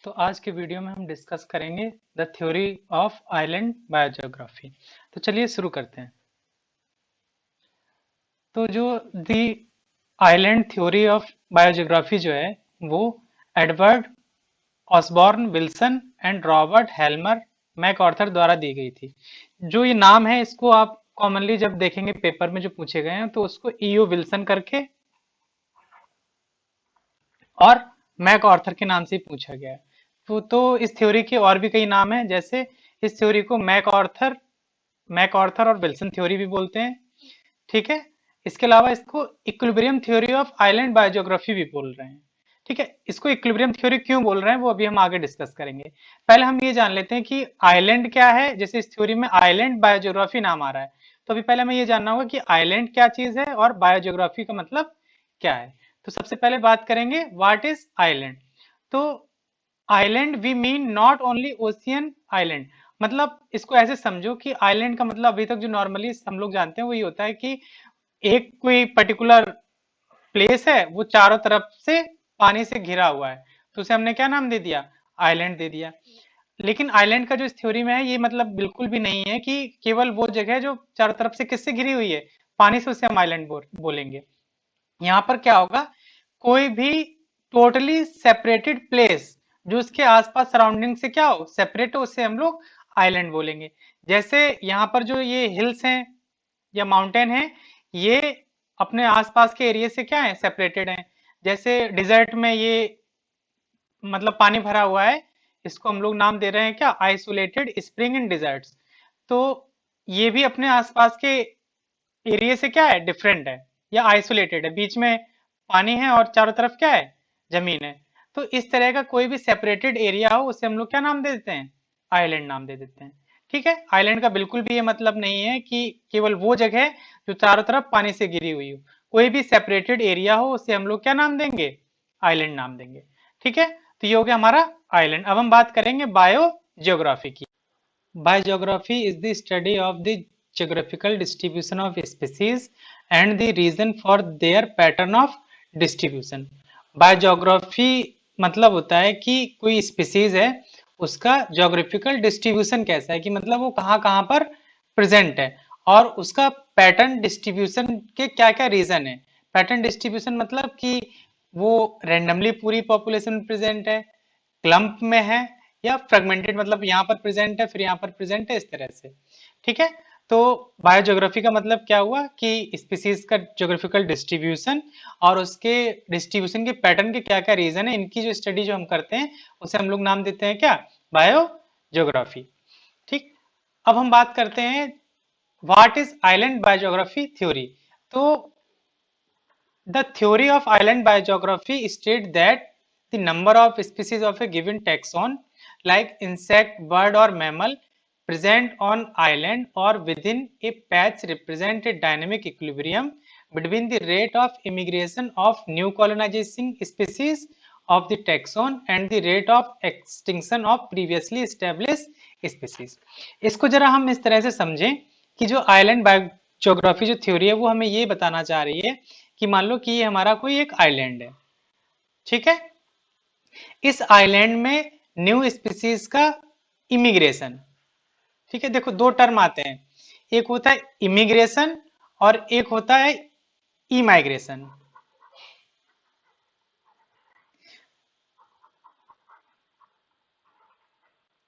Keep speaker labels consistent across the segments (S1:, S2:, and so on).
S1: तो आज के वीडियो में हम डिस्कस करेंगे the theory of island biogeography. तो चलिए शुरू करते हैं। तो जो the island theory of biogeography जो है वो Edward Osborne Wilson and Robert Helmer MacArthur द्वारा दी गई थी। जो ये नाम है इसको आप कॉमनली जब देखेंगे पेपर में जो पूछे गए हैं तो उसको ईओ विल्सन करके और मैक ऑर्थर के नाम से ही पूछा गया है। तो इस थ्योरी के और भी कई नाम हैं, जैसे इस थ्योरी को मैक ऑर्थर और विल्सन थ्योरी भी बोलते हैं। ठीक है। इसके अलावा इसको equilibrium theory of island biogeography भी बोल रहे हैं। ठीक है। इसको इक्विलिब्रियम थ्योरी क्यों बोल रहे हैं वो अभी हम आगे डिस्कस करेंगे। पहले हम ये जान लेते हैं कि आइलैंड क्या है। जैसे इस थ्योरी में आइलैंड बायोजियोग्राफी नाम आ रहा है, तो अभी पहले हमें ये जानना होगा कि आइलैंड क्या चीज है और बायोजियोग्राफी का मतलब क्या है। तो सबसे पहले बात करेंगे व्हाट इज आइलैंड। तो island we mean not only ocean island. मतलब इसको ऐसे समझो कि आइलैंड का मतलब अभी तक जो नॉर्मली हम लोग जानते हैं वो ये होता है कि एक कोई पर्टिकुलर प्लेस है, वो चारों तरफ से पानी से घिरा हुआ है, तो उसे हमने क्या नाम दे दिया, आइलैंड दे दिया। लेकिन आइलैंड का जो इस थ्योरी में है ये मतलब बिल्कुल भी नहीं है कि केवल वो जगह जो चारों तरफ से किससे घिरी हुई है, पानी से, उसे हम आइलैंड बोलेंगे। यहाँ पर क्या होगा, कोई भी टोटली सेपरेटेड प्लेस जो उसके आसपास सराउंडिंग से क्या हो, सेपरेट हो, उसे हम लोग आइलैंड बोलेंगे। जैसे यहाँ पर जो ये हिल्स हैं या माउंटेन है, ये अपने आसपास के एरिया से क्या है, सेपरेटेड हैं। जैसे डिजर्ट में ये मतलब पानी भरा हुआ है, इसको हम लोग नाम दे रहे हैं क्या, आइसोलेटेड स्प्रिंग इन डिजर्ट्स। तो ये भी अपने आसपास के एरिया से क्या है, डिफरेंट है या आइसोलेटेड है, बीच में पानी है और चारों तरफ क्या है, जमीन है। तो इस तरह का कोई भी सेपरेटेड एरिया हो उसे हम लोग क्या नाम दे देते हैं, आइलैंड नाम दे देते हैं। ठीक है। आइलैंड का बिल्कुल भी ये मतलब नहीं है कि केवल वो जगह जो चारों तरफ पानी से घिरी हुई हो, कोई भी सेपरेटेड एरिया हो उसे हम लोग क्या नाम देंगे, आइलैंड नाम देंगे। ठीक है। तो ये हो गया हमारा आइलैंड। अब हम बात करेंगे बायो जियोग्राफी की। Biogeography is the study of the geographical distribution of species and the reason for their pattern of distribution. Biogeography मतलब होता है कि कोई स्पीसीज है, उसका जोग्राफिकल डिस्ट्रीब्यूशन कैसा है, कि मतलब वो कहाँ कहाँ पर प्रेजेंट है और उसका पैटर्न डिस्ट्रीब्यूशन के क्या क्या रीजन है। पैटर्न डिस्ट्रीब्यूशन मतलब कि वो रेंडमली पूरी पॉपुलेशन में प्रेजेंट है, क्लम्प में है, या फ्रेगमेंटेड मतलब यहाँ पर प्रेजेंट है फिर यहाँ पर प्रेजेंट है, इस तरह से। ठीक है। तो बायोज्योग्राफी का मतलब क्या हुआ कि स्पीसीज का ज्योग्राफिकल डिस्ट्रीब्यूशन और उसके डिस्ट्रीब्यूशन के पैटर्न के क्या क्या रीजन है, इनकी जो स्टडी जो हम करते हैं उसे हम लोग नाम देते हैं क्या, बायोज्योग्राफी। ठीक। अब हम बात करते हैं व्हाट इज आइलैंड बायोज्योग्राफी थ्योरी। तो the theory of island biogeography states that the number of species of a given taxon, like insect, bird, or mammal, present on island or within a patch represent a dynamic equilibrium between the rate of immigration of new colonizing species of the taxon and the rate of extinction of previously established species। इसको जरा हम इस तरह से समझें कि जो island biogeography जो थ्योरी है वो हमें ये बताना चाह रही है कि मान लो कि ये हमारा कोई एक आइलैंड है। ठीक है। इस आइलैंड में न्यू स्पीसीज का इमिग्रेशन। ठीक है। देखो दो टर्म आते हैं, एक होता है इमिग्रेशन और एक होता है इमाइग्रेशन।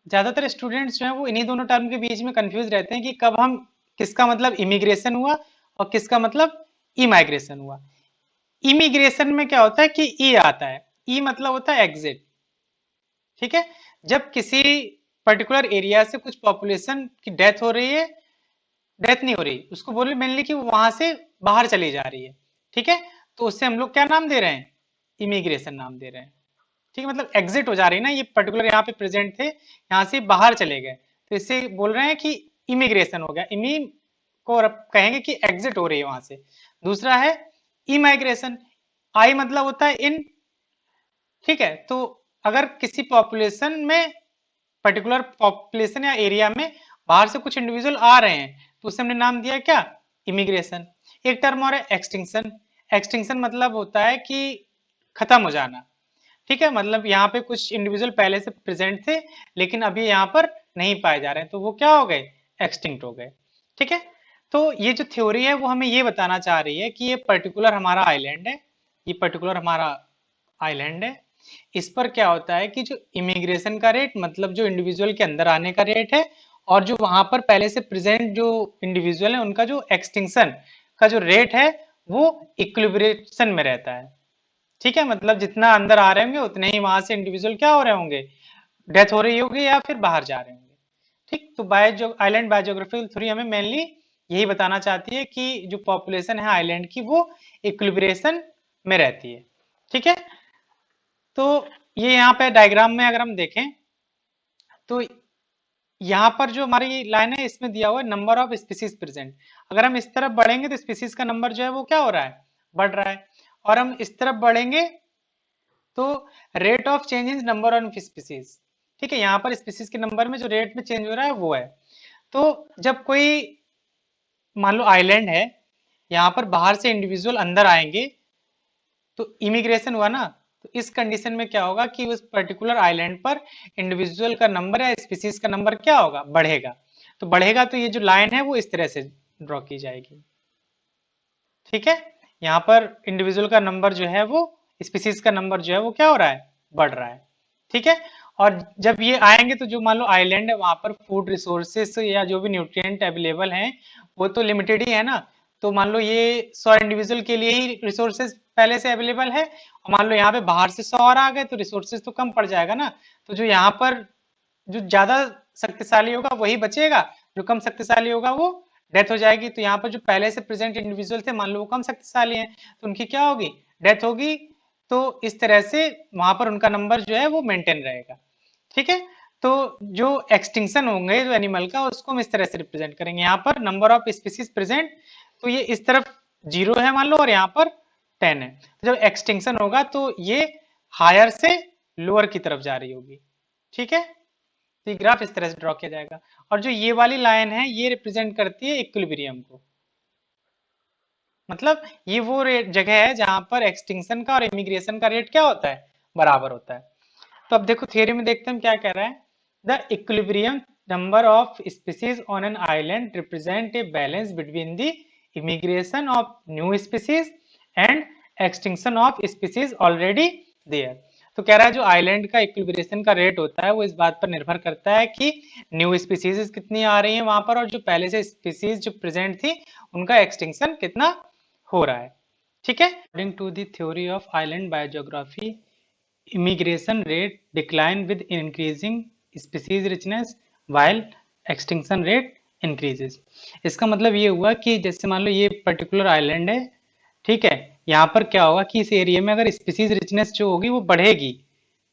S1: ज्यादातर स्टूडेंट्स जो है वो इन्हीं दोनों टर्म के बीच में कंफ्यूज रहते हैं कि कब हम, किसका मतलब इमिग्रेशन हुआ और किसका मतलब इमाइग्रेशन हुआ। इमिग्रेशन में क्या होता है कि ई आता है, ई मतलब होता है एग्जिट। ठीक है। जब किसी पर्टिकुलर एरिया से कुछ पॉपुलेशन की डेथ हो रही है, डेथ नहीं हो रही, उसको बोले मेनली कि वो वहां से बाहर चली जा रही है। ठीक है। तो उससे हम लोग क्या नाम दे रहे हैं, इमिग्रेशन नाम दे रहे हैं। ठीक है। मतलब एग्जिट हो जा रही है ना, ये पर्टिकुलर यहाँ पे प्रेजेंट थे, यहाँ से बाहर चले गए, तो इससे बोल रहे हैं कि इमिग्रेशन हो गया। इमी को कहेंगे कि एग्जिट हो रही है वहां से। दूसरा है इमाइग्रेशन, आई मतलब होता है इन। ठीक है। तो अगर किसी पॉपुलेशन में, पर्टिकुलर पॉपुलेशन या एरिया में बाहर से कुछ इंडिविजुअल आ रहे हैं, तो उसे हमने नाम दिया क्या, इमिग्रेशन। एक टर्म और है एक्सटिंक्शन। एक्सटिंक्शन मतलब होता है कि खत्म हो जाना। ठीक है, मतलब यहाँ पे कुछ इंडिविजुअल पहले से प्रेजेंट थे लेकिन अभी यहाँ पर नहीं पाए जा रहे हैं, तो वो क्या हो गए, एक्सटिंक्ट हो गए। ठीक है, तो ये जो थ्योरी है वो हमें ये बताना चाह रही है कि ये पर्टिकुलर हमारा आइलैंड है, ये पर्टिकुलर हमारा आइलैंड है, इस पर क्या होता है कि जो इमिग्रेशन का रेट, मतलब जो इंडिविजुअल के अंदर आने का रेट है, और जो वहां पर पहले से प्रेजेंट जो इंडिविजुअल है उनका जो एक्सटिंक्शन का जो रेट है वो इक्विलिब्रेशन में रहता है। ठीक है, मतलब जितना अंदर आ रहे होंगे उतने ही वहां से इंडिविजुअल क्या हो रहे होंगे, डेथ हो रही होगी या फिर बाहर जा रहे होंगे। ठीक, तो बायो आइलैंड बायोजियोग्राफिकल थ्योरी हमें मेनली यही बताना चाहती है कि जो पॉपुलेशन है आइलैंड की वो इक्विलिब्रेशन में रहती है। ठीक है, तो ये यहाँ पे डायग्राम में अगर हम देखें तो यहाँ पर जो हमारी लाइन है इसमें दिया हुआ है नंबर ऑफ स्पीसीज प्रेजेंट। अगर हम इस तरफ बढ़ेंगे तो स्पीसीज का नंबर जो है वो क्या हो रहा है, बढ़ रहा है, और हम इस तरफ बढ़ेंगे तो rate of change in number of species. ठीक है, यहाँ पर स्पीसीज के नंबर में जो रेट में चेंज हो रहा है वो है। तो जब कोई मान लो आइलैंड है, यहाँ पर बाहर से इंडिविजुअल अंदर आएंगे तो इमिग्रेशन हुआ ना, तो इस कंडीशन में क्या होगा कि उस पर्टिकुलर आइलैंड पर इंडिविजुअल का नंबर या स्पीसीज का नंबर क्या होगा, बढ़ेगा। तो बढ़ेगा तो ये जो लाइन है वो इस तरह से ड्रॉ की जाएगी। ठीक है, यहाँ पर इंडिविजुअल का नंबर जो है वो, स्पीसीज का नंबर जो है वो क्या हो रहा है, बढ़ रहा है। ठीक है, और जब ये आएंगे तो जो मान लो आइलैंड है वहां पर फूड रिसोर्सेस या जो भी न्यूट्रिएंट अवेलेबल हैं वो तो लिमिटेड ही है ना। तो मान लो ये 100 इंडिविजुअल के लिए ही रिसोर्सेज पहले से अवेलेबल है, और मान लो यहाँ पे बाहर से 100 और आ गए तो रिसोर्सेज तो कम पड़ जाएगा ना। तो जो यहाँ पर जो ज्यादा शक्तिशाली होगा वही बचेगा, जो कम शक्तिशाली होगा वो डेथ हो जाएगी। तो यहाँ पर जो पहले से प्रेजेंट इंडिविजुअल थे मान लो वो कम शक्तिशाली हैं तो उनकी क्या होगी, डेथ होगी। तो इस तरह से वहां पर उनका नंबर जो है वो मेंटेन रहेगा। ठीक है, तो जो एक्सटिंक्शन होंगे जो एनिमल का उसको हम इस तरह से रिप्रेजेंट करेंगे, यहाँ पर नंबर ऑफ स्पीसीज प्रेजेंट, तो ये इस तरफ 0 है मान लो और यहाँ पर 10 है। तो जब एक्सटिंक्शन होगा तो ये हायर से लोअर की तरफ जा रही होगी। ठीक है, तो ये ग्राफ इस तरह से ड्रॉ किया जाएगा, और जो ये वाली लाइन है ये रिप्रेजेंट करती है इक्विलिब्रियम को। मतलब ये वो रेट जगह है जहां पर एक्सटिंक्शन का और इमिग्रेशन का रेट क्या होता है, बराबर होता है। तो अब देखो थियरी में देखते हैं क्या कह रहा है। The equilibrium number of species on an island represent a balance between the immigration of new species and extinction of species already there. तो कह रहा है जो आइलैंड का इक्विलिब्रेशन का रेट होता है वो इस बात पर निर्भर करता है कि न्यू स्पीसीज कितनी आ रही है वहां पर, और जो पहले से स्पीसीज जो प्रेजेंट थी उनका एक्सटिंक्शन कितना हो रहा है। ठीक है, according to the theory of island biogeography immigration rate decline with increasing species richness while extinction rate increases। इसका मतलब ये हुआ कि जैसे मान लो ये पर्टिकुलर आइलैंड है, ठीक है, यहाँ पर क्या होगा कि इस एरिया में अगर स्पीसीज रिचनेस जो होगी वो बढ़ेगी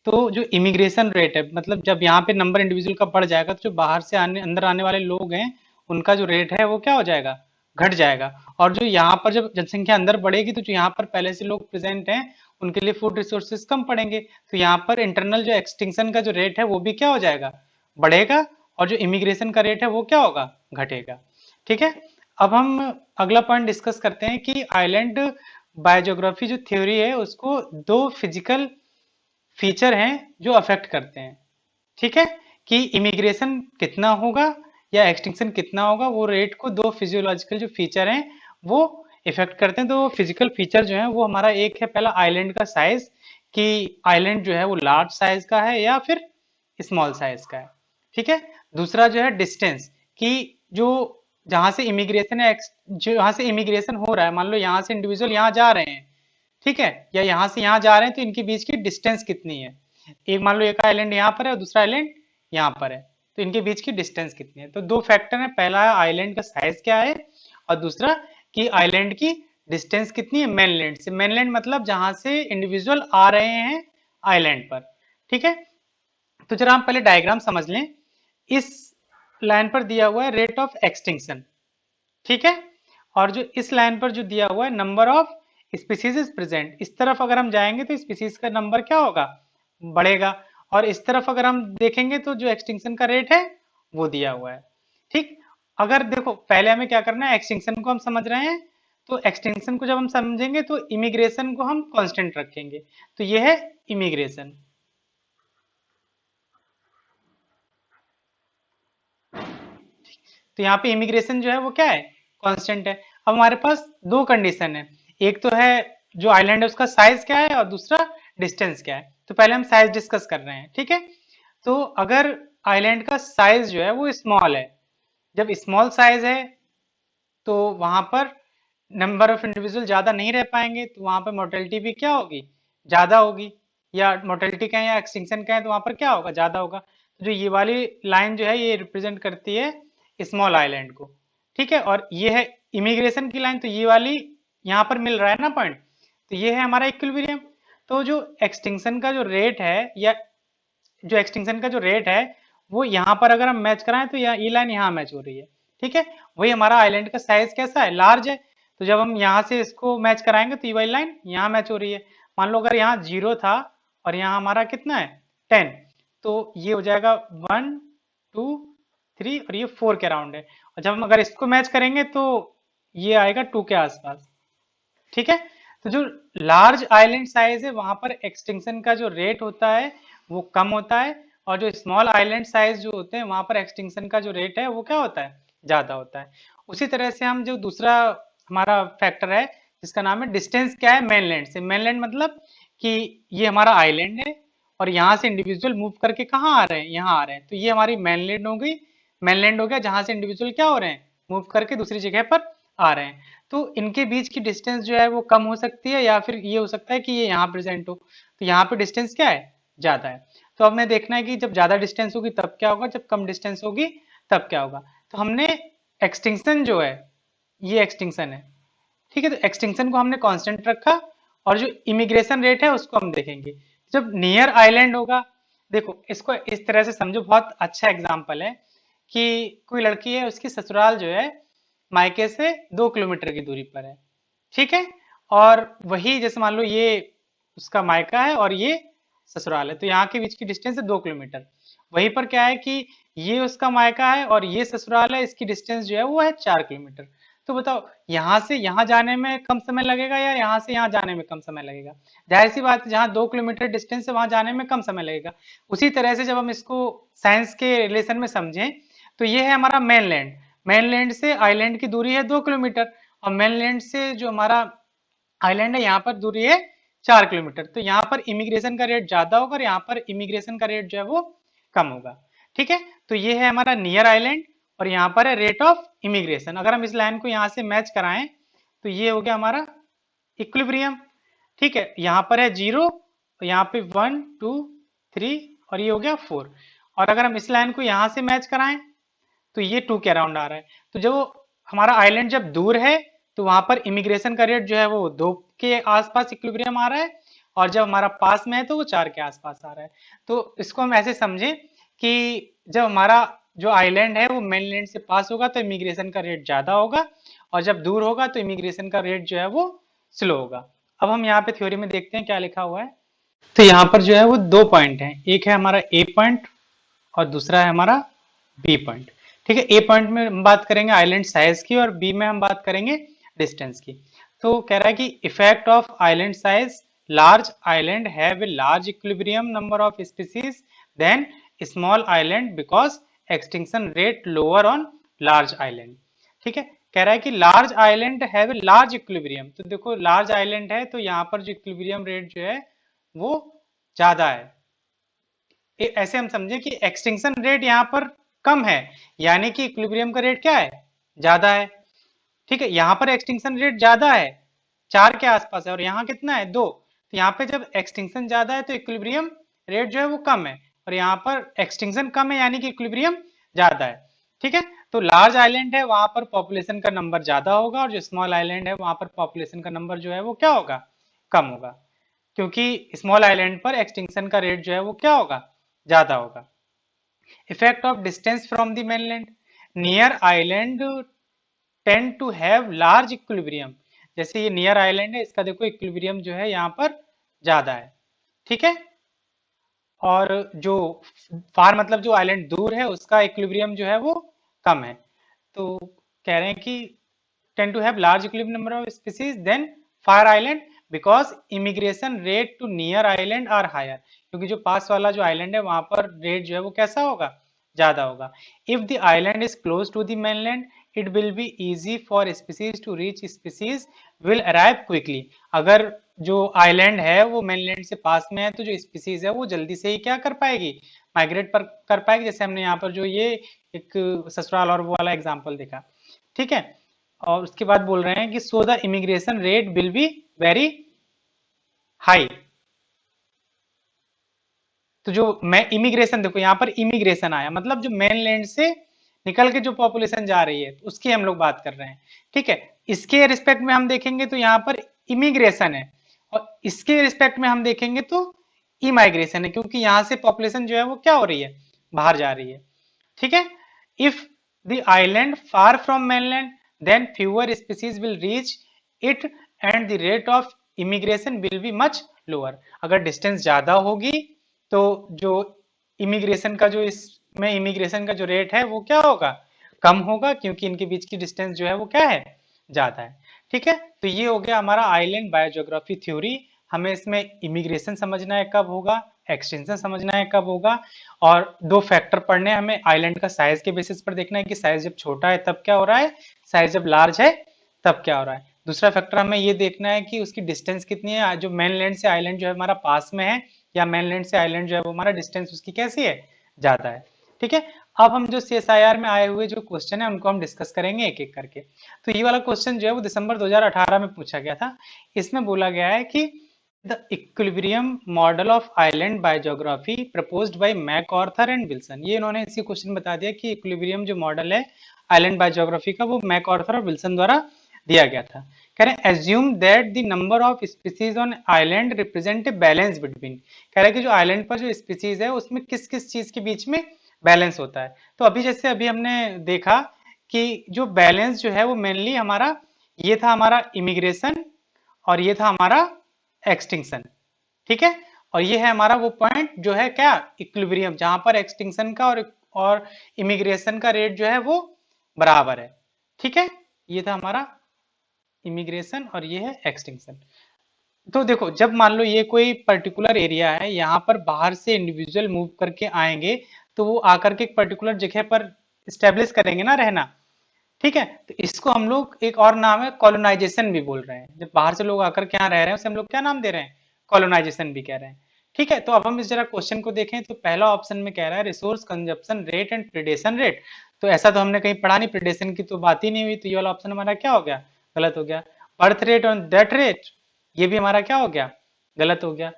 S1: तो जो इमिग्रेशन रेट है, मतलब जब यहाँ पे नंबर इंडिविजुअल का बढ़ जाएगा तो जो बाहर से आने अंदर आने वाले लोग हैं उनका जो रेट है वो क्या हो जाएगा, घट जाएगा। और जो यहाँ पर जब जनसंख्या अंदर बढ़ेगी तो जो यहाँ पर पहले से लोग प्रेजेंट हैं उनके लिए फूड रिसोर्सेज कम पड़ेंगे, तो यहाँ पर इंटरनल जो एक्सटिंक्शन का जो रेट है वो भी क्या हो जाएगा, बढ़ेगा, और जो इमिग्रेशन का रेट है वो क्या होगा, घटेगा। ठीक है, अब हम अगला पॉइंट डिस्कस करते हैं कि आइलैंड बायोजियोग्राफी जो थ्योरी है उसको दो फिजिकल फीचर हैं जो अफेक्ट करते हैं। ठीक है, कि इमिग्रेशन कितना होगा या एक्सटिंक्शन कितना होगा, वो रेट को दो फिजियोलॉजिकल जो फीचर हैं वो इफेक्ट करते हैं। तो फिजिकल फीचर जो है वो हमारा एक है पहला आइलैंड का साइज, कि आइलैंड जो है वो लार्ज साइज का है या फिर स्मॉल साइज का है। ठीक है, दूसरा जो है डिस्टेंस, कि जो जहां से इमिग्रेशन है, जो यहाँ से इमिग्रेशन हो रहा है, मान लो यहाँ से इंडिविजुअल यहाँ जा रहे हैं, ठीक है, या यहाँ से यहाँ जा रहे हैं तो इनके बीच की डिस्टेंस कितनी है। एक मान लो एक आइलैंड यहाँ पर है और दूसरा आइलैंड यहाँ पर है, तो इनके बीच की डिस्टेंस कितनी है। तो दो फैक्टर है, पहला है आइलैंड का साइज क्या है और दूसरा कि आइलैंड की डिस्टेंस कितनी है मेनलैंड से। मेनलैंड मतलब जहां से इंडिविजुअल आ रहे हैं आइलैंड पर। ठीक है, तो जरा हम पहले डायग्राम समझ लें। इस लाइन पर दिया हुआ है रेट ऑफ एक्सटिंक्शन, ठीक है, और जो इस लाइन पर जो दिया हुआ है number of species is present, इस तरफ अगर हम जाएंगे तो स्पीसीज का नंबर क्या होगा, बढ़ेगा, और इस तरफ अगर हम देखेंगे तो जो एक्सटिंक्शन का रेट है वो दिया हुआ है। ठीक, अगर देखो पहले हमें क्या करना है, एक्सटिंक्शन को हम समझ रहे हैं, तो एक्सटिंक्शन को जब हम समझेंगे तो इमिग्रेशन को हम कांस्टेंट रखेंगे, तो ये है इमिग्रेशन। तो यहाँ पे इमिग्रेशन जो है वो क्या है, कांस्टेंट है। अब हमारे पास दो कंडीशन है, एक तो है जो आइलैंड है उसका साइज क्या है और दूसरा डिस्टेंस क्या है। तो पहले हम साइज डिस्कस कर रहे हैं, ठीक है। तो अगर आइलैंड का साइज जो है वो स्मॉल है, जब स्मॉल साइज है तो वहां पर नंबर ऑफ इंडिविजुअल ज्यादा नहीं रह पाएंगे, तो वहां पर मोर्टेलिटी भी क्या होगी, ज्यादा होगी। या मोर्टेलिटी का है या एक्सटिंक्शन का है तो वहां पर क्या होगा, ज्यादा होगा। तो जो ये वाली लाइन जो है ये रिप्रेजेंट करती है स्मॉल आइलैंड को, ठीक है। और ये है इमिग्रेशन की लाइन, तो ये वाली यहाँ पर मिल रहा है ना पॉइंट, तो ये है हमारा इक्विलिब्रियम। तो जो एक्सटिंक्शन का जो रेट है या जो एक्सटिंक्शन का जो रेट है वो यहाँ पर अगर हम मैच कराएं तो ये लाइन यहाँ मैच हो रही है, ठीक है। वही हमारा आइलैंड का साइज कैसा है, लार्ज है। तो जब हम यहाँ से इसको मैच कराएंगे तो ये वाली लाइन यहाँ मैच हो रही है। मान लो अगर यहाँ 0 था और यहाँ हमारा कितना है 10, तो ये हो जाएगा 1 2 3 और ये 4 के अराउंड है। और जब हम अगर इसको मैच करेंगे तो ये आएगा 2 के आसपास, ठीक है। तो जो लार्ज आइलैंड साइज है वहां पर एक्सटिंक्शन का जो रेट होता है वो कम होता है, और जो स्मॉल आइलैंड साइज जो होते हैं वहां पर एक्सटिंक्शन का जो रेट है वो क्या होता है, ज्यादा होता है। उसी तरह से हम जो दूसरा हमारा फैक्टर है जिसका नाम है डिस्टेंस, क्या है, मेनलैंड से। मेनलैंड मतलब कि ये हमारा आइलैंड है और यहाँ से इंडिविजुअल मूव करके कहाँ आ रहे हैं, यहाँ आ रहे हैं, तो ये हमारी मेनलैंड हो गई। मेनलैंड हो गया जहां से इंडिविजुअल क्या हो रहे हैं, मूव करके दूसरी जगह पर आ रहे हैं। तो इनके बीच की डिस्टेंस जो है वो कम हो सकती है, या फिर ये हो सकता है कि ये यहाँ प्रेजेंट हो, तो यहाँ पे डिस्टेंस क्या है, ज्यादा है। तो अब हमें देखना है कि जब ज्यादा डिस्टेंस होगी तब क्या होगा, जब कम डिस्टेंस होगी तब क्या होगा। तो हमने एक्सटिंक्शन जो है, ये एक्सटिंक्शन है, ठीक है। तो एक्सटिंक्शन को हमने कांस्टेंट रखा, और जो इमिग्रेशन रेट है उसको हम देखेंगे जब नियर आइलैंड होगा। देखो इसको इस तरह से समझो, बहुत अच्छा एग्जांपल है कि कोई लड़की है, उसकी ससुराल जो है मायके से 2 किलोमीटर की दूरी पर है, ठीक है। और वही जैसे मान लो ये उसका मायका है और ये ससुराल है, तो यहाँ के बीच की डिस्टेंस है 2 किलोमीटर। वहीं पर क्या है कि ये उसका मायका है और ये ससुराल है, इसकी डिस्टेंस जो है वो है 4 किलोमीटर। तो बताओ यहाँ से यहाँ जाने में कम समय लगेगा या यहाँ से यहाँ जाने में कम समय लगेगा। जाहिर सी बात है जहाँ 2 किलोमीटर डिस्टेंस है वहां जाने में कम समय लगेगा। उसी तरह से जब हम इसको साइंस के रिलेशन में समझें तो ये है हमारा मेनलैंड। मेनलैंड से आइलैंड की दूरी है 2 किलोमीटर, और मेनलैंड से जो हमारा आइलैंड है यहाँ पर दूरी है 4 किलोमीटर। तो यहाँ पर इमिग्रेशन का रेट ज्यादा होगा और यहाँ पर इमिग्रेशन का रेट जो है वो कम होगा, ठीक है। तो ये है हमारा नियर आइलैंड और यहाँ पर है रेट ऑफ इमिग्रेशन। अगर हम इस लाइन को यहाँ से मैच कराएं तो ये हो गया हमारा इक्विलिब्रियम, ठीक है। यहाँ पर है 0, यहाँ पे 1 2 3 और ये हो गया 4। और अगर हम इस लाइन को यहाँ से मैच कराएं तो ये 2 के अराउंड आ रहा है। तो जब हमारा आइलैंड जब दूर है तो वहां पर इमिग्रेशन का रेट जो है वो 2 के आसपास इक्विलिब्रियम आ रहा है, और जब हमारा पास में है तो वो 4 के आसपास आ रहा है। तो इसको हम ऐसे समझें कि जब हमारा जो आइलैंड है वो मेनलैंड से पास होगा तो इमिग्रेशन का रेट ज्यादा होगा, और जब दूर होगा तो इमिग्रेशन का रेट जो है वो स्लो होगा। अब हम यहाँ पे थ्योरी में देखते हैं क्या लिखा हुआ है। तो यहाँ पर जो है वो दो पॉइंट हैं, एक है हमारा ए पॉइंट और दूसरा है हमारा बी पॉइंट, ठीक है। ए पॉइंट में हम बात करेंगे आइलैंड साइज की और बी में हम बात करेंगे डिस्टेंस की। तो कह रहा है कि effect of island size, large island have a large equilibrium number of species then small island because extinction rate lower on large island, ठीक है। कह रहा है कि large island have a large equilibrium. तो देखो लार्ज आइलैंड है तो यहाँ पर जो इक्विलिब्रियम रेट जो है वो ज्यादा है। ऐसे हम समझे कि एक्सटिंक्शन रेट यहाँ पर कम है, यानी कि इक्विलिब्रियम का रेट क्या है, ज्यादा है, ठीक है। यहाँ पर एक्सटिंक्शन रेट ज्यादा है, 4 के आसपास है, और यहाँ कितना है, 2। तो यहाँ पे जब एक्सटिंक्शन ज्यादा है तो इक्विलिब्रियम रेट जो है वो कम है, और यहाँ पर एक्सटिंक्शन कम है यानी कि इक्विलिब्रियम ज्यादा है, ठीक है। तो लार्ज आइलैंड है वहां पर पॉपुलेशन का नंबर ज्यादा होगा, और जो स्मॉल आइलैंड है वहां पर पॉपुलेशन का नंबर जो है वो क्या होगा, कम होगा, क्योंकि स्मॉल आइलैंड पर एक्सटिंक्शन का रेट जो है वो क्या होगा, ज्यादा होगा। Effect of distance from the mainland, near island tend to have large equilibrium. जैसे ये नियर आइलैंड है इसका देखो इक्विलिब्रियम जो है यहाँ पर ज्यादा है, ठीक है। और जो फार मतलब जो आइलैंड दूर है उसका इक्विलिब्रियम जो है वो कम है। तो कह रहे हैं कि tend to have large equilibrium number of species than far island because immigration rate to near island are higher, क्योंकि जो पास वाला जो आइलैंड है वहां पर रेट जो है वो कैसा होगा, ज्यादा होगा. If the island is close to the mainland it will be easy for species to reach, species will arrive quickly. अगर जो आइलैंड है वो मेनलैंड से पास में है तो जो स्पीसीज है वो जल्दी से ही क्या कर पाएगी, माइग्रेट पर कर पाएगी. जैसे हमने यहाँ पर जो ये एक ससुराल और वो वाला एग्जाम्पल देखा, ठीक है. और उसके बाद बोल रहे हैं कि so the immigration rate will be very high. तो जो मैं इमिग्रेशन, देखो यहाँ पर इमिग्रेशन आया मतलब जो मेनलैंड से निकल के जो पॉपुलेशन जा रही है तो उसकी हम लोग बात कर रहे हैं, ठीक है. इसके रिस्पेक्ट में हम देखेंगे तो यहाँ पर इमिग्रेशन है और इसके रिस्पेक्ट में हम देखेंगे तो इमाइग्रेशन है, क्योंकि यहाँ से पॉपुलेशन जो है वो क्या हो रही है, बाहर जा रही है, ठीक है. If the island far from mainland then fewer species will reach it and the rate of immigration will be much lower. अगर डिस्टेंस ज्यादा होगी तो जो इमिग्रेशन का जो इसमें इमिग्रेशन का जो रेट है वो क्या होगा, कम होगा, क्योंकि इनके बीच की डिस्टेंस जो है वो क्या है, ज्यादा है, ठीक है. तो ये हो गया हमारा आइलैंड बायोजियोग्राफी थ्योरी. हमें इसमें इमिग्रेशन समझना है कब होगा, एक्सटेंशन समझना है कब होगा, और दो फैक्टर पढ़ने हैं हमें. आइलैंड का साइज के बेसिस पर देखना है कि साइज जब छोटा है तब क्या हो रहा है, साइज जब लार्ज है तब क्या हो रहा है. दूसरा फैक्टर हमें ये देखना है कि उसकी डिस्टेंस कितनी है, जो मेनलैंड से आइलैंड जो है हमारा पास में है या मेनलैंड से आइलैंड जो है वो हमारा डिस्टेंस उसकी कैसी है, ज्यादा है, ठीक है. अब हम जो CSIR में आए हुए जो क्वेश्चन है उनको हम डिस्कस करेंगे एक एक करके. तो ये वाला क्वेश्चन जो है वो दिसंबर 2018 में पूछा गया था. इसमें बोला गया है कि the equilibrium model of island biogeography proposed by MacArthur and Wilson. ये इन्होंने इसी क्वेश्चन बता दिया कि इक्विलिब्रियम जो मॉडल है आइलैंड बायोजियोग्राफी का वो मैकआर्थर और विल्सन द्वारा दिया गया था. कह रहे हैं assume that the number of species on island represent a balance between. कह रहा है कि जो आइलैंड पर जो स्पीसीज है उसमें किस किस चीज के बीच में बैलेंस होता है. तो अभी जैसे अभी हमने देखा कि जो बैलेंस जो है वो मेनली हमारा ये था हमारा इमिग्रेशन और ये था हमारा एक्सटिंक्शन, ठीक है. और ये है हमारा वो पॉइंट जो है क्या, इक्विलिब्रियम, जहां पर एक्सटिंक्शन का और इमिग्रेशन का रेट जो है वो बराबर है, ठीक है. ये था हमारा इमिग्रेशन और ये है एक्सटिंक्शन. तो देखो जब मान लो ये कोई पर्टिकुलर एरिया है, यहाँ पर बाहर से इंडिविजुअल मूव करके आएंगे तो वो आकर के एक पर्टिकुलर जगह पर स्टेब्लिश करेंगे ना रहना, ठीक है. तो इसको हम लोग एक और नाम है कॉलोनाइजेशन भी बोल रहे हैं. जब बाहर से लोग आकर के यहाँ रह रहे हैं उसे हम लोग क्या नाम दे रहे हैं, कॉलोनाइजेशन भी कह रहे हैं, ठीक है. तो अब हम इस जरा क्वेश्चन को देखें तो पहला ऑप्शन में कह रहा है resource consumption rate and predation rate. तो ऐसा तो हमने कहीं पढ़ा नहीं, प्रिडेशन की तो बात ही नहीं हुई, तो ये वाला ऑप्शन हमारा क्या हो गया, गलत हो गया. Birth rate on that rate, ये भी हमारा क्या हो गया, गलत हो गया.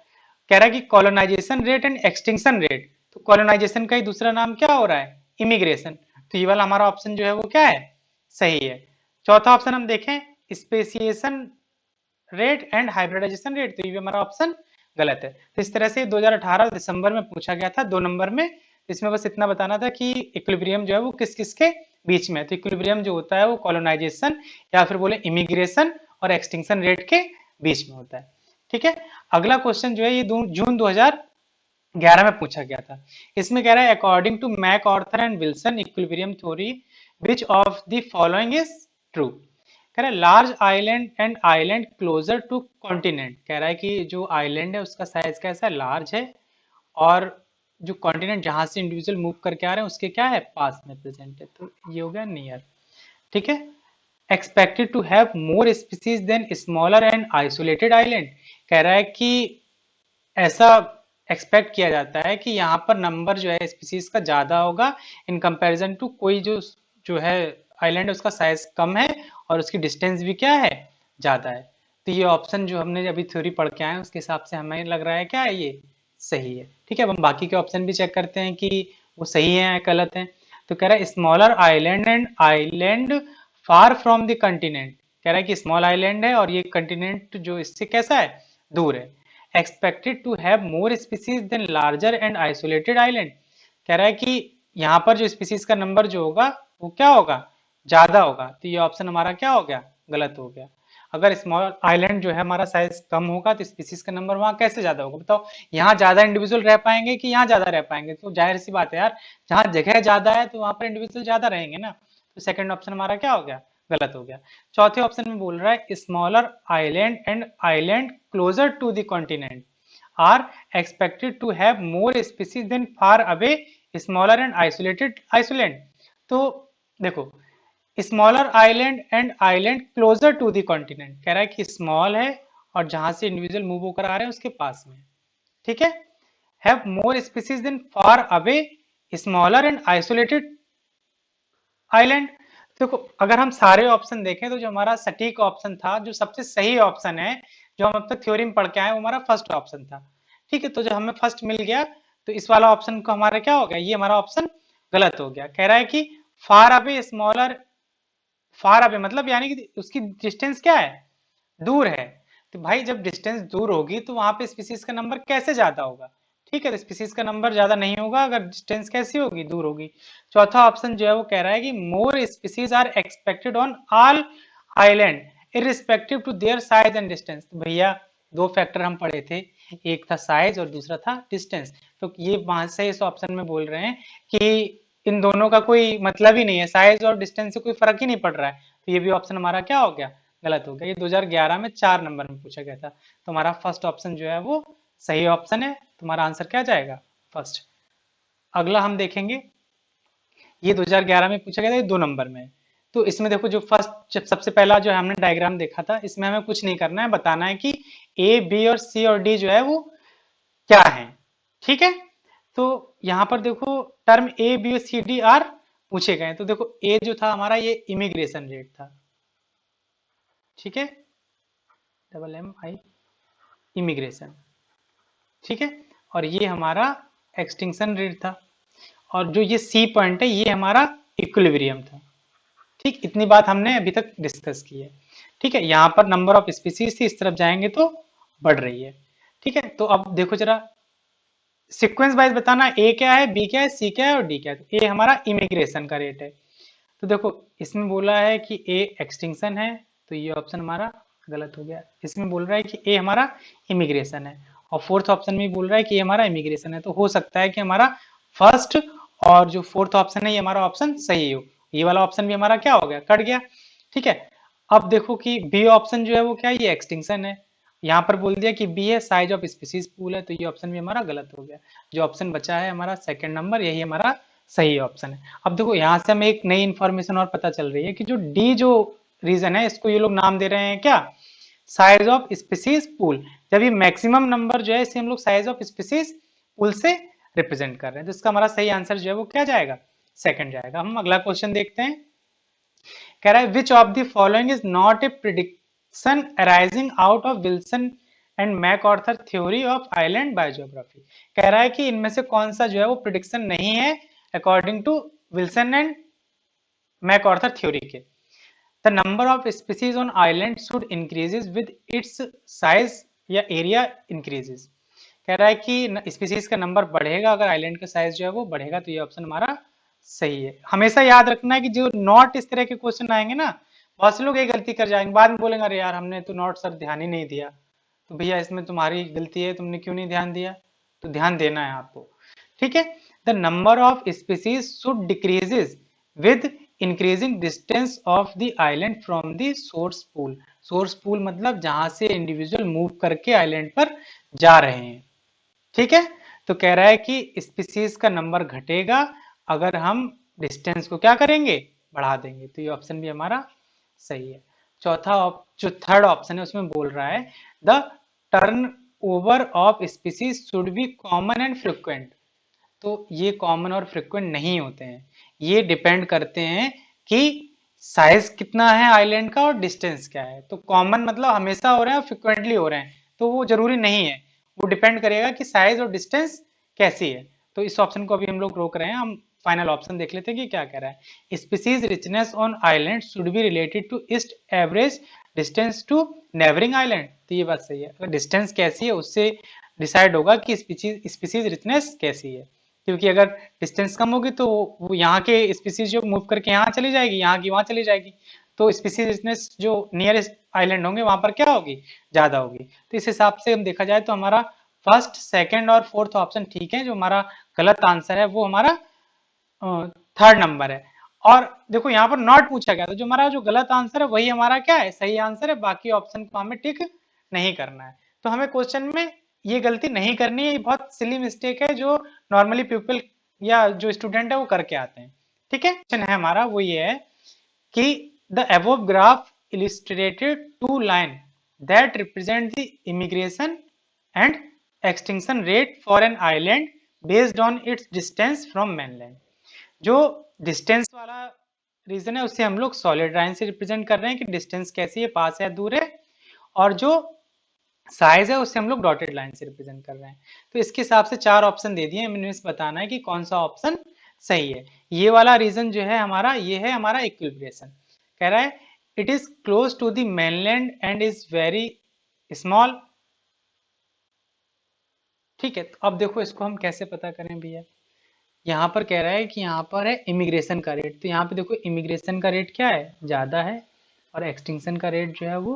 S1: कह रहा है कि colonisation rate and extinction rate, तो कॉलोनाइजेशन का ही दूसरा नाम क्या हो रहा है, इमिग्रेशन. तो ये वाला हमारा ऑप्शन जो है वो क्या है, सही है. चौथा ऑप्शन हम देखें speciation rate and hybridisation rate, तो ये भी हमारा ऑप्शन गलत है. तो इस तरह से 2018 दिसंबर में पूछा गया था 2 नंबर में. इसमें बस इतना बताना था कि इक्विलिब्रियम जो है वो किस किस के बीच में है. तो इक्विलिब्रियम जो होता है वो कॉलोनाइजेशन या फिर बोले इमिग्रेशन और एक्सटिंक्शन रेट के बीच में होता है, ठीक है. अगला क्वेश्चन जो है ये जून 2011 में पूछा गया था. इसमें कह रहा है according to MacArthur and Wilson equilibrium theory which of the following is true. कह रहा है large island and island closer to continent. कह रहा है कि जो आइलैंड है उसका साइज कैसा है, लार्ज है, और जो कॉन्टिनेंट जहां से इंडिविजुअल मूव करके आ रहे हैं उसके क्या है, पास में प्रेजेंट है. तो ये हो गया नियर, ठीक है. Expected to have more species than smaller and isolated island. कह रहा है कि ऐसा एक्सपेक्ट किया जाता है कि यहाँ पर नंबर जो है स्पीसीज का ज्यादा होगा इन कंपैरिजन टू कोई जो है आइलैंड उसका साइज कम है और उसकी डिस्टेंस भी क्या है, ज्यादा है. तो ये ऑप्शन जो हमने अभी थ्योरी पढ़ के आए उसके हिसाब से हमें लग रहा है क्या है, ये सही है, ठीक है. अब हम बाकी के ऑप्शन भी चेक करते हैं कि वो सही है या गलत है. तो कह रहा है smaller island and island far from the continent. कह रहा है कि स्मॉल आइलैंड है और ये कंटिनेंट जो इससे कैसा है, दूर है. Expected to have more species than larger and isolated island. कह रहा है कि यहाँ पर जो स्पीसीज का नंबर जो होगा वो क्या होगा, ज्यादा होगा. तो ये ऑप्शन हमारा क्या हो गया, गलत हो गया. अगर स्मॉल आइलैंड जो है हमारा साइज कम होगा तो स्पीसीज का नंबर वहां कैसे ज्यादा होगा, बताओ. यहाँ ज्यादा इंडिविजुअल रह पाएंगे कि यहाँ ज्यादा रह पाएंगे, तो जाहिर सी बात है यार, जहाँ जगह ज्यादा है तो वहां पर इंडिविजुअल ज्यादा रहेंगे ना. तो सेकंड ऑप्शन हमारा क्या हो गया, गलत हो गया। चौथे ऑप्शन में बोल रहा है smaller island and island closer to the continent are expected to have more species than far away smaller and isolated island. तो देखो, smaller island and island closer to the continent, कह रहा है कि स्मॉल है और जहां से इंडिविजुअल मूव होकर आ रहे हैं उसके पास में, ठीक है। Have more species than far away smaller and isolated island. देखो, अगर हम सारे ऑप्शन देखें तो जो हमारा सटीक ऑप्शन था, जो सबसे सही ऑप्शन है, जो हम अब तक थ्योरी में पढ़ के आए, वो हमारा फर्स्ट ऑप्शन था, ठीक है। तो जब हमें फर्स्ट मिल गया तो इस वाला ऑप्शन को हमारा क्या हो गया, ये हमारा ऑप्शन गलत हो गया। कह रहा है कि फार अवे स्मॉलर, फार अवे मतलब यानी कि उसकी डिस्टेंस क्या है, दूर है। तो भाई जब डिस्टेंस दूर होगी तो वहां पे स्पीसीज का नंबर कैसे ज्यादा होगा, ठीक है। तो स्पीसीज का नंबर ज्यादा नहीं होगा अगर डिस्टेंस कैसी होगी, दूर होगी। चौथा ऑप्शन जो है वो कह रहा है कि more species are expected on all island irrespective to their size and distance. तो भैया दो फैक्टर हम पढ़े थे, एक था साइज और दूसरा था डिस्टेंस। तो ये वहां से इस ऑप्शन में बोल रहे हैं कि इन दोनों का कोई मतलब ही नहीं है, साइज और डिस्टेंस से कोई फर्क ही नहीं पड़ रहा है। तो ये भी ऑप्शन हमारा क्या हो गया, गलत हो गया। ये 2011 में 4 नंबर में पूछा गया था। तो हमारा फर्स्ट ऑप्शन जो है वो सही ऑप्शन है, तुम्हारा आंसर क्या जाएगा, फर्स्ट। अगला हम देखेंगे, ये 2011 में पूछा गया था, ये 2 नंबर में। तो इसमें देखो, जो फर्स्ट जब सबसे पहला जो हमने डायग्राम देखा था, इसमें हमें कुछ नहीं करना है, बताना है कि ए बी और सी और डी जो है वो क्या है, ठीक है। तो यहाँ पर देखो टर्म ए बी और सी डी आर पूछे गए। तो देखो ए जो था हमारा, ये इमिग्रेशन रेट था, ठीक है, डबल एम आई, इमिग्रेशन, ठीक है। और ये हमारा एक्सटिंक्शन रेट था, और जो ये सी पॉइंट है ये हमारा इक्विलिब्रियम था, ठीक। इतनी बात हमने अभी तक डिस्कस की है, ठीक है। यहाँ पर नंबर ऑफ स्पीसीज थी, इस तरफ जाएंगे तो बढ़ रही है, ठीक है। तो अब देखो जरा सीक्वेंस वाइज बताना, ए क्या है, बी क्या है, सी क्या है और डी क्या है। तो ए हमारा इमिग्रेशन का रेट है। तो देखो इसमें बोला है कि ए एक्सटिंक्शन है, तो ये ऑप्शन हमारा गलत हो गया। इसमें बोल रहा है कि ए हमारा इमिग्रेशन है, और फोर्थ ऑप्शन में बोल रहा है कि ये हमारा इमिग्रेशन है। तो हो सकता है कि हमारा फर्स्ट और जो फोर्थ ऑप्शन है ये हमारा ऑप्शन सही हो, ये वाला ऑप्शन भी हमारा क्या हो गया, कट गया, ठीक है। अब देखो कि बी ऑप्शन जो है वो क्या है, ये एक्सटिंक्शन है। यहाँ पर बोल दिया कि बी है साइज ऑफ स्पीसीज पूल है, तो ये ऑप्शन भी हमारा गलत हो गया। जो ऑप्शन बचा है हमारा सेकंड नंबर, यही हमारा सही ऑप्शन है। अब देखो यहाँ से हमें एक नई इंफॉर्मेशन और पता चल रही है कि जो डी जो रीजन है, इसको ये लोग नाम दे रहे हैं क्या, साइज ऑफ स्पीसीज पूल। जब ये मैक्सिमम नंबर जो है इसे हम लोग साइज ऑफ स्पीसीज पूल से रिप्रेजेंट कर रहे हैं, तो इसका हमारा सही आंसर जो है वो क्या जाएगा, सेकंड जाएगा। हम अगला क्वेश्चन देखते हैं। कह रहा है which of the following is not a prediction arising out of Wilson and MacArthur theory of island biogeography. कह रहा है कि इनमें से कौन सा जो है वो प्रिडिक्शन नहीं है according to Wilson and MacArthur theory के। The number of species on island should increases with its size या एरिया इंक्रीजेस। कह रहा है कि स्पीसीज का नंबर बढ़ेगा अगर आइलैंड का साइज जो है वो बढ़ेगा। तो ये ऑप्शन हमारा सही है। हमेशा याद रखना है कि जो नॉट इस तरह के क्वेश्चन आएंगे ना, बहुत से लोग ये गलती कर जाएंगे, बाद में बोलेंगे अरे यार हमने तो नॉट सर ध्यान ही नहीं दिया। तो भैया इसमें तुम्हारी गलती है, तुमने क्यों नहीं ध्यान दिया, तो ध्यान देना है आपको, ठीक है। The number of species should decreases with increasing distance of the island from the source pool. Source pool मतलब जहां से इंडिविजुअल मूव करके आइलैंड पर जा रहे हैं, ठीक है। तो कह रहा है कि स्पीसीज का नंबर घटेगा अगर हम डिस्टेंस को क्या करेंगे, बढ़ा देंगे। तो ये ऑप्शन भी हमारा सही है। चौथा जो थर्ड ऑप्शन है उसमें बोल रहा है the turn over of species should be common and frequent. तो ये कॉमन और फ्रिक्वेंट नहीं होते हैं, ये डिपेंड करते हैं कि साइज कितना है आइलैंड का और डिस्टेंस क्या है। तो कॉमन मतलब हमेशा हो रहे हैं और फ्रिक्वेंटली हो रहे हैं, तो वो जरूरी नहीं है, वो डिपेंड करेगा कि साइज और डिस्टेंस कैसी है। तो इस ऑप्शन को अभी हम लोग रोक रहे हैं, हम फाइनल ऑप्शन देख लेते हैं कि क्या कह रहा है। Species richness on island should be related to east average distance to neighbouring island. तो ये बात सही है, अगर डिस्टेंस कैसी है उससे डिसाइड होगा कि स्पीसीज रिचनेस कैसी है। क्योंकि अगर डिस्टेंस कम होगी तो वो यहाँ के स्पीसीज जो मूव करके यहाँ चली जाएगी, यहाँ की वहां चली जाएगी, तो स्पीसीज रिचनेस जो नियरेस्ट आइलैंड होंगे वहां पर क्या होगी, ज्यादा होगी। तो इस हिसाब से हम देखा जाए तो हमारा फर्स्ट सेकंड और फोर्थ ऑप्शन ठीक है। जो हमारा गलत आंसर है वो हमारा थर्ड नंबर है। और देखो यहाँ पर नॉट पूछा गया, तो जो हमारा जो गलत आंसर है वही हमारा क्या है, सही आंसर है, बाकी ऑप्शन को हमें टिक नहीं करना है। तो हमें क्वेश्चन में ये गलती नहीं करनी है, ये बहुत सिली मिस्टेक है जो नॉर्मली पीपल या जो स्टूडेंट है वो करके आते हैं। ठीक है, क्वेश्चन है हमारा वो ये है कि the above graph illustrated two line that represent the immigration and extinction rate for an island based on its distance from mainland। जो डिस्टेंस वाला रीजन है उससे हम लोग सॉलिड लाइन से रिप्रेजेंट कर रहे हैं कि डिस्टेंस कैसी है, पास है दूर है, और जो साइज है उससे हम लोग डॉटेड लाइन से रिप्रेजेंट कर रहे हैं। तो इसके हिसाब से चार ऑप्शन दे दिए, हमें बताना है कि कौन सा ऑप्शन सही है। ये वाला रीजन जो है हमारा, ये है हमारा इक्विलिब्रेशन। कह रहा है it is close to the mainland and is very small. ठीक है, तो अब देखो इसको हम कैसे पता करें भैया। यहाँ पर कह रहा है कि यहाँ पर है इमिग्रेशन का रेट, तो यहाँ पे देखो इमिग्रेशन का रेट क्या है, ज़्यादा है, और एक्सटिंक्शन का रेट जो है वो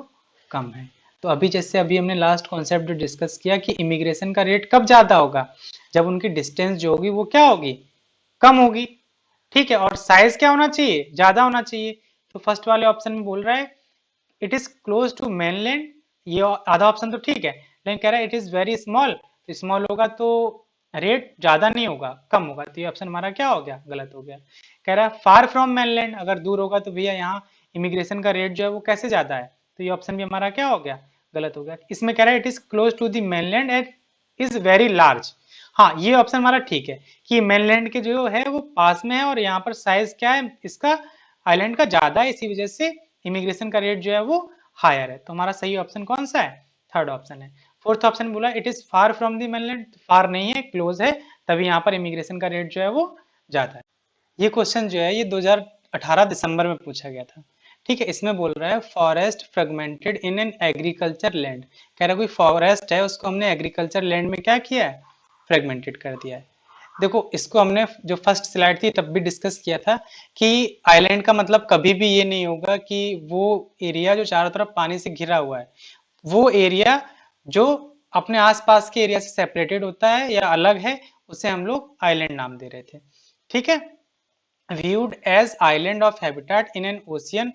S1: कम है। तो अभी जैसे अभी हमने लास्ट कॉन्सेप्ट जो डिस्कस किया कि इमिग्रेशन का रेट कब ज़्यादा होगा, जब उनकी डिस्टेंस जो होगी वो क्या होगी, कम होगी। ठीक है, और साइज क्या होना चाहिए, ज़्यादा होना चाहिए। तो फर्स्ट वाले ऑप्शन में बोल रहा है it is close to mainland, ये आधा ऑप्शन तो ठीक है, लेकिन कह रहा है इट इज वेरी स्मॉल, तो स्मॉल होगा तो रेट ज्यादा नहीं होगा, कम होगा, तो ये ऑप्शन हमारा क्या हो गया, गलत हो गया। कह रहा है फार फ्रॉम मेनलैंड, अगर दूर होगा तो भैया यहाँ इमिग्रेशन का रेट जो है वो कैसे ज्यादा है, तो ये ऑप्शन भी हमारा क्या हो गया, गलत हो गया। इसमें कह रहा है it is close to the mainland and is very large. हाँ, ये ऑप्शन हमारा ठीक है कि मेनलैंड के जो है वो पास में है, और यहाँ पर साइज क्या है इसका, आइलैंड का ज्यादा है, इसी वजह से इमिग्रेशन का रेट जो है वो हायर है। तो हमारा सही ऑप्शन कौन सा है, थर्ड ऑप्शन है। फोर्थ ऑप्शन बोला it is far from the mainland, far नहीं है, क्लोज है, तभी यहाँ पर इमिग्रेशन का रेट जो है वो ज्यादा है। ये क्वेश्चन जो है ये 2018 दिसंबर में पूछा गया था। ठीक है, इसमें बोल रहा है forest fragmented in an agriculture land. कह रहा है कोई फॉरेस्ट है उसको हमने एग्रीकल्चर लैंड में क्या किया है, फ्रेगमेंटेड कर दिया है। देखो इसको हमने जो फर्स्ट स्लाइड थी तब भी डिस्कस किया था कि आइलैंड का मतलब कभी भी ये नहीं होगा कि वो एरिया जो चारों तरफ पानी से घिरा हुआ है, वो एरिया जो अपने आसपास के एरिया से सेपरेटेड होता है या अलग है, उसे हम लोग आइलैंड नाम दे रहे थे। ठीक है, viewed as island of habitat in an ocean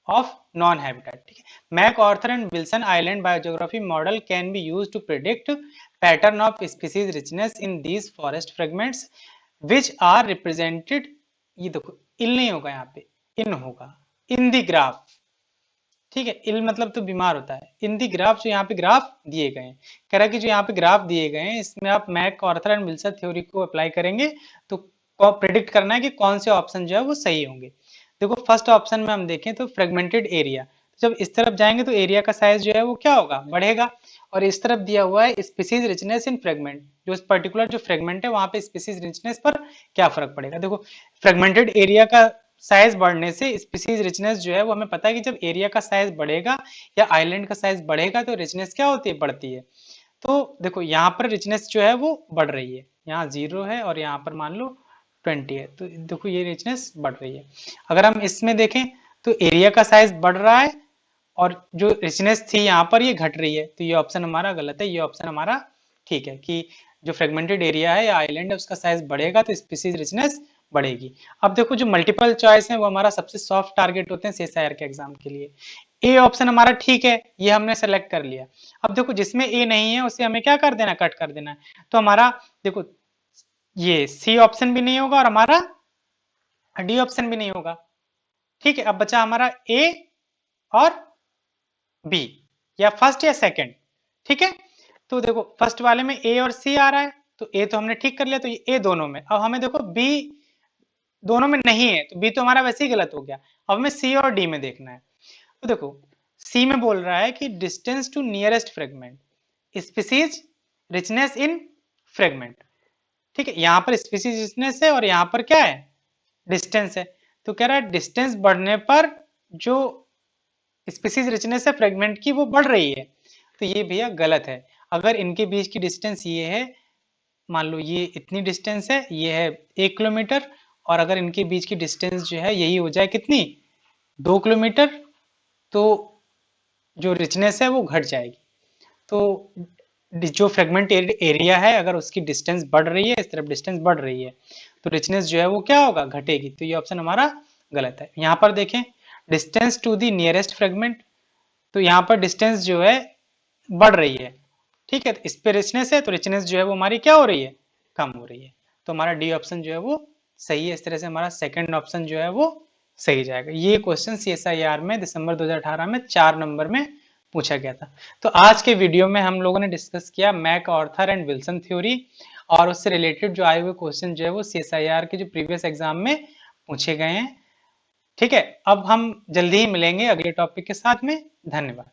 S1: of non-habitat। ठीक है, MacArthur and Wilson island biogeography model can be used to predict pattern of species richness in these forest fragments which are represented. ये देखो इल नहीं होगा, यहाँ पे इन होगा, इन दी graph. ठीक है, इल मतलब तो बीमार होता है, इन दी ग्राफ, जो यहाँ पे ग्राफ दिए गए हैं। कह रहा है कि जो यहाँ पे ग्राफ दिए गए हैं इसमें आप मैकआर्थर एंड विल्सन थ्योरी को अप्लाई करेंगे तो प्रेडिक्ट करना है कि कौन से ऑप्शन जो है वो सही होंगे। देखो फर्स्ट ऑप्शन में हम देखें तो फ्रेगमेंटेड एरिया, जब इस तरफ जाएंगे तो एरिया का साइज जो है वो क्या होगा, बढ़ेगा। और इस तरफ दिया हुआ है स्पीसीज रिचनेस इन फ्रेगमेंट, जो पर्टिकुलर जो फ्रेगमेंट है वहां पे स्पीसीज रिचनेस पर क्या फर्क पड़ेगा। देखो फ्रेगमेंटेड एरिया का साइज बढ़ने से स्पीसीज रिचनेस जो है वो हमें पता है कि जब एरिया का साइज बढ़ेगा या आइलैंड का साइज बढ़ेगा तो रिचनेस क्या होती है, बढ़ती है। तो देखो यहाँ पर रिचनेस जो है वो बढ़ रही है, यहाँ 0 है और यहाँ पर मान लो 20 है, तो देखो ये रिचनेस बढ़ रही है। अगर हम इसमें देखें तो एरिया का साइज बढ़ रहा है और जो रिचनेस थी यहाँ पर ये घट रही है, तो ये ऑप्शन हमारा गलत है, ये ऑप्शन हमारा ठीक है कि जो फ्रेगमेंटेड एरिया है या आइलैंड है उसका साइज बढ़ेगा तो स्पीसीज रिचनेस बढ़ेगी। अब देखो जो मल्टीपल चॉइस है वो हमारा सबसे सॉफ्ट टारगेट होते हैं सीएसआईआर के एग्जाम के लिए। ए ऑप्शन हमारा ठीक है, ये हमने सेलेक्ट कर लिया। अब देखो जिसमें ए नहीं है उसे हमें क्या कर देना, कट कर देना है। तो हमारा देखो ये सी ऑप्शन भी नहीं होगा और हमारा डी ऑप्शन भी नहीं होगा। ठीक है, अब बचा हमारा ए और बी, या फर्स्ट या सेकंड। ठीक है, तो देखो फर्स्ट वाले में ए और सी आ रहा है, तो ए तो हमने ठीक कर लिया, तो ये ए दोनों में। अब हमें देखो बी दोनों में नहीं है, तो बी तो हमारा वैसे ही गलत हो गया। अब हमें सी और डी में देखना है। तो देखो सी में बोल रहा है कि distance to nearest fragment, species richness in fragment. ठीक है, यहाँ पर स्पीसीज रिचनेस है और यहाँ पर क्या है, डिस्टेंस है। तो कह रहा है डिस्टेंस बढ़ने पर जो स्पीसीज रिचनेस है फ्रेगमेंट की वो बढ़ रही है, तो ये भैया गलत है। अगर इनके बीच की डिस्टेंस ये है, मान लो ये इतनी डिस्टेंस है, ये है 1 किलोमीटर, और अगर इनके बीच की डिस्टेंस जो है यही हो जाए कितनी, 2 किलोमीटर, तो जो रिचनेस है वो घट जाएगी। तो जो फ्रेगमेंट एरिया है अगर उसकी डिस्टेंस बढ़ रही है, इस तरफ डिस्टेंस बढ़ रही है, तो रिचनेस जो है वो क्या होगा, घटेगी। तो ये ऑप्शन हमारा गलत है। यहाँ पर देखें distance to the nearest fragment, तो यहाँ पर डिस्टेंस जो है बढ़ रही है, ठीक है। तो इस पे रिचनेस है, तो रिचनेस जो है वो हमारी क्या हो रही है, कम हो रही है। तो हमारा डी ऑप्शन जो है वो सही है। इस तरह से हमारा सेकंड ऑप्शन जो है वो सही जाएगा। ये क्वेश्चन CSIR में दिसंबर 2018 में 4 नंबर में पूछा गया था। तो आज के वीडियो में हम लोगों ने डिस्कस किया MacArthur and Wilson theory, और उससे रिलेटेड जो आए हुए क्वेश्चन जो है वो CSIR के जो प्रीवियस एग्जाम में पूछे गए हैं, ठीक है। अब हम जल्दी ही मिलेंगे अगले टॉपिक के साथ में। धन्यवाद।